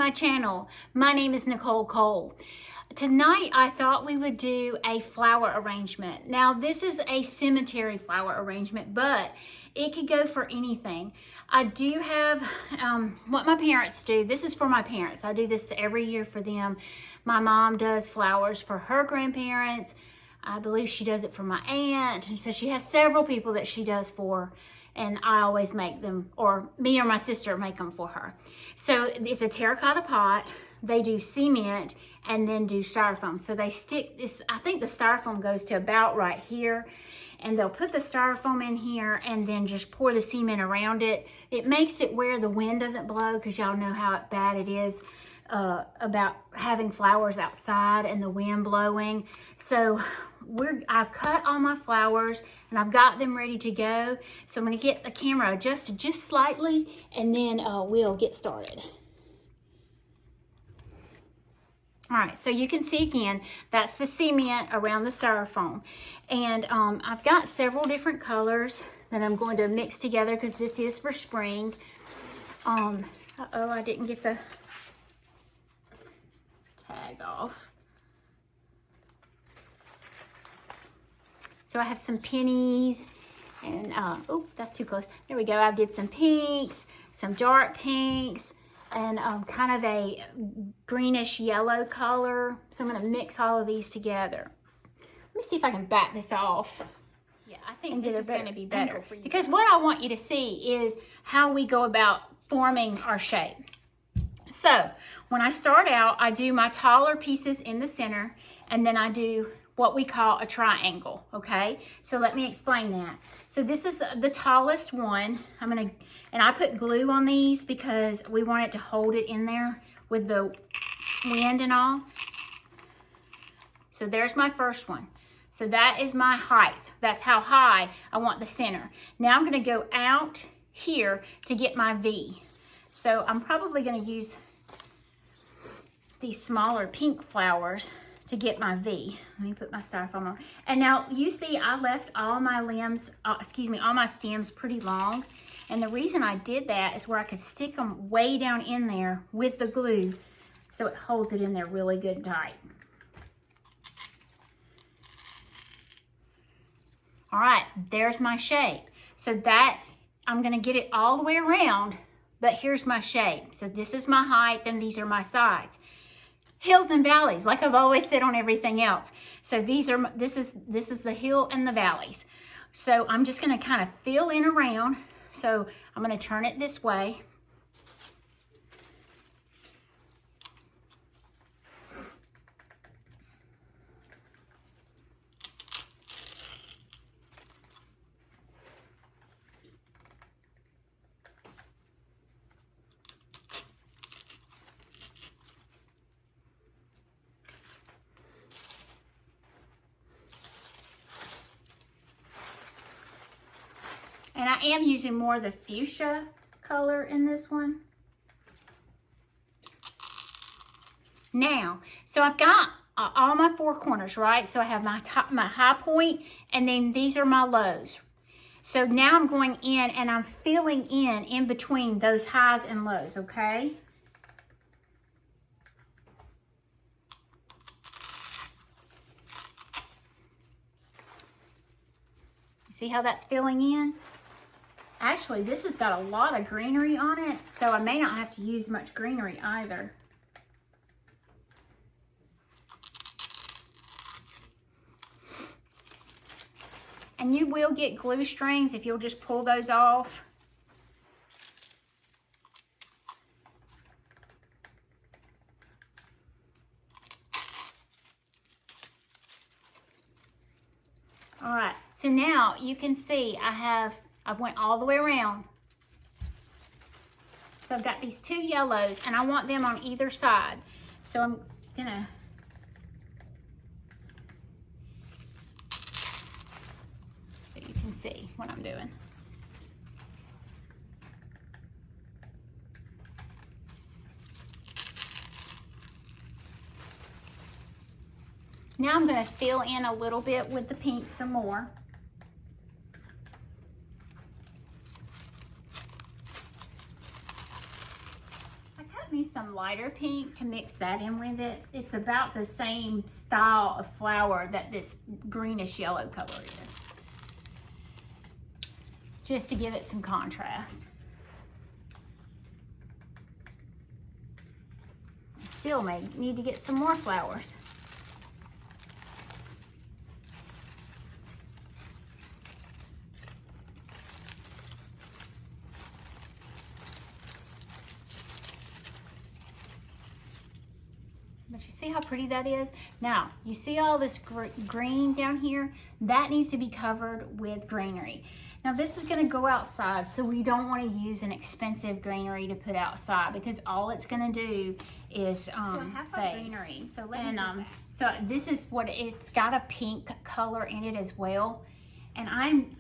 my channel. My name is Nicole Cole. Tonight I thought we would do a flower arrangement. Now this is a cemetery flower arrangement, but it could go for anything. I do have what my parents do. This is for my parents. I do this every year for them. My mom does flowers for her grandparents. I believe she does it for my aunt. And so she has several people that she does for. And I always make them, or me or my sister make them for her. So it's a terracotta pot. They do cement and then do styrofoam. So they stick this, I think the styrofoam goes to about right here. And they'll put the styrofoam in here and then just pour the cement around it. It makes it where the wind doesn't blow, because y'all know how bad it is about having flowers outside and the wind blowing. So I've cut all my flowers and I've got them ready to go. So I'm gonna get the camera adjusted just slightly and then we'll get started. All right, so you can see again, that's the cement around the styrofoam. And I've got several different colors that I'm going to mix together because this is for spring. Uh-oh, I didn't get the tag off. So I have some pennies and, oh, that's too close. There we go. I did some pinks, some dark pinks, and kind of a greenish yellow color. So I'm gonna mix all of these together. Let me see if I can back this off. Yeah, I think this is gonna be better. Because what I want you to see is how we go about forming our shape. So when I start out, I do my taller pieces in the center, and then I do what we call a triangle, okay? So let me explain that. So this is the tallest one. And I put glue on these because we want it to hold it in there with the wind and all. So there's my first one. So that is my height. That's how high I want the center. Now I'm gonna go out here to get my V. So I'm probably gonna use these smaller pink flowers to get my V. Let me put my styrofoam on. And now you see I left all my limbs, all my stems pretty long. And the reason I did that is where I could stick them way down in there with the glue so it holds it in there really good and tight. All right, there's my shape. So that, I'm gonna get it all the way around, but here's my shape. So this is my height and these are my sides. Hills and valleys, like I've always said on everything else. So this is the hill and the valleys. So I'm just gonna kind of fill in around. So I'm gonna turn it this way. And I am using more of the fuchsia color in this one. Now, so I've got all my four corners, right? So I have my high point, and then these are my lows. So now I'm going in and I'm filling in between those highs and lows, okay? See how that's filling in? Actually, this has got a lot of greenery on it, so I may not have to use much greenery either. And you will get glue strings if you'll just pull those off. All right, so now you can see I went all the way around. So I've got these two yellows and I want them on either side. So I'm gonna so you can see what I'm doing. Now I'm going to fill in a little bit with the pink some more. I cut me some lighter pink to mix that in with it. It's about the same style of flower that this greenish yellow color is. Just to give it some contrast. Still may need to get some more flowers. But you see how pretty that is? Now, you see all this green down here? That needs to be covered with greenery. Now this is gonna go outside, so we don't wanna use an expensive greenery to put outside because all it's gonna do is so I have a greenery. So so this is what it's got, a pink color in it as well. And I'm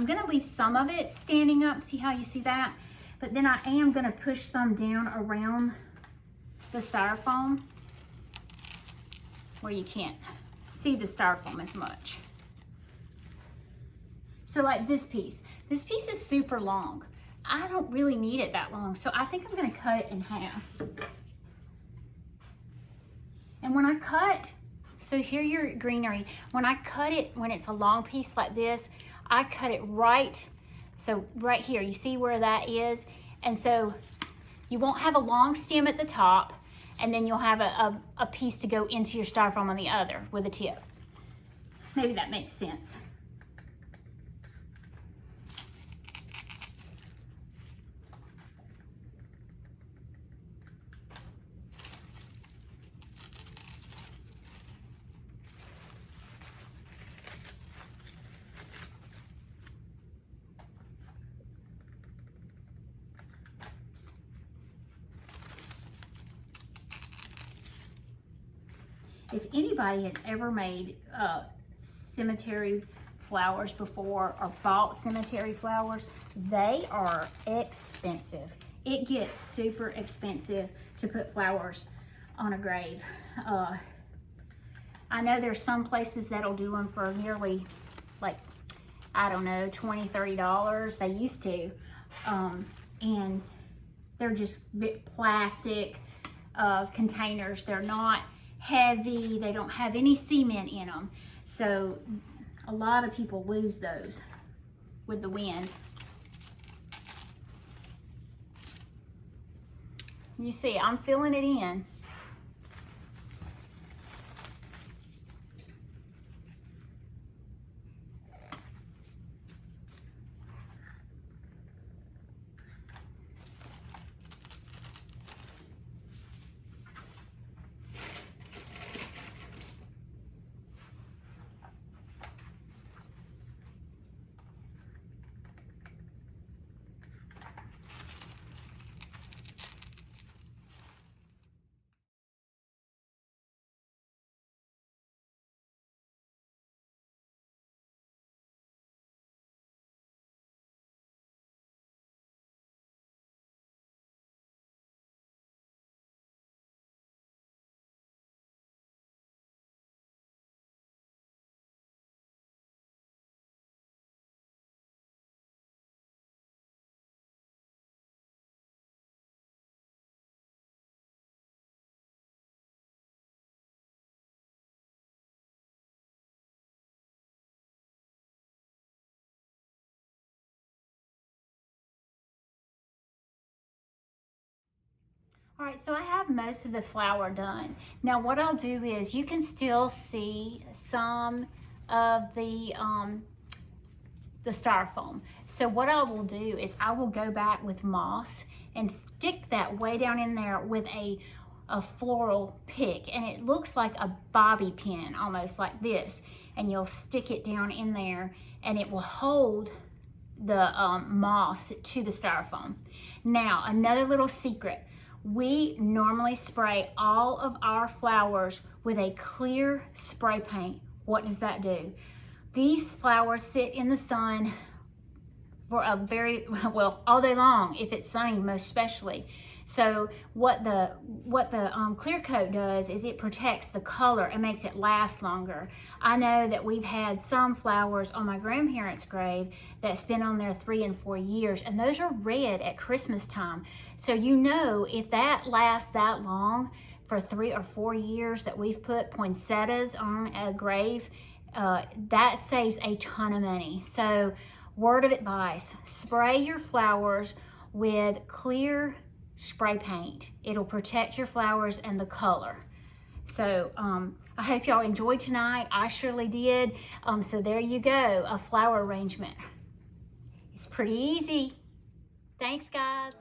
gonna leave some of it standing up, see how you see that? But then I am gonna push some down around the styrofoam where you can't see the styrofoam as much. So like this piece is super long. I don't really need it that long, so I think I'm gonna cut it in half. And when I cut, so here your greenery, when I cut it, when it's a long piece like this, I cut it right, so right here, you see where that is? And so you won't have a long stem at the top, and then you'll have a piece to go into your styrofoam on the other with a tip. Maybe that makes sense. If anybody has ever made cemetery flowers before or bought cemetery flowers, they are expensive. It gets super expensive to put flowers on a grave. I know there's some places that'll do them for nearly, like, I don't know, $20, $30. They used to. And they're just plastic containers. They're not heavy, they don't have any cement in them. So a lot of people lose those with the wind. You see, I'm filling it in. All right, so I have most of the flower done. Now what I'll do is, you can still see some of the styrofoam. So what I will do is I will go back with moss and stick that way down in there with a floral pick, and it looks like a bobby pin, almost like this, and you'll stick it down in there and it will hold the moss to the styrofoam. Now another little secret, we normally spray all of our flowers with a clear spray paint. What does that do? These flowers sit in the sun for a very, well, all day long if it's sunny most especially. So what the clear coat does is it protects the color and makes it last longer. I know that we've had some flowers on my grandparents' grave that's been on there 3 and 4 years, and those are red at Christmas time. So you know, if that lasts that long, for 3 or 4 years that we've put poinsettias on a grave, that saves a ton of money. So word of advice, spray your flowers with clear spray paint. It'll protect your flowers and the color. So I hope y'all enjoyed tonight. I surely did. So there you go, a flower arrangement. It's pretty easy. Thanks, guys.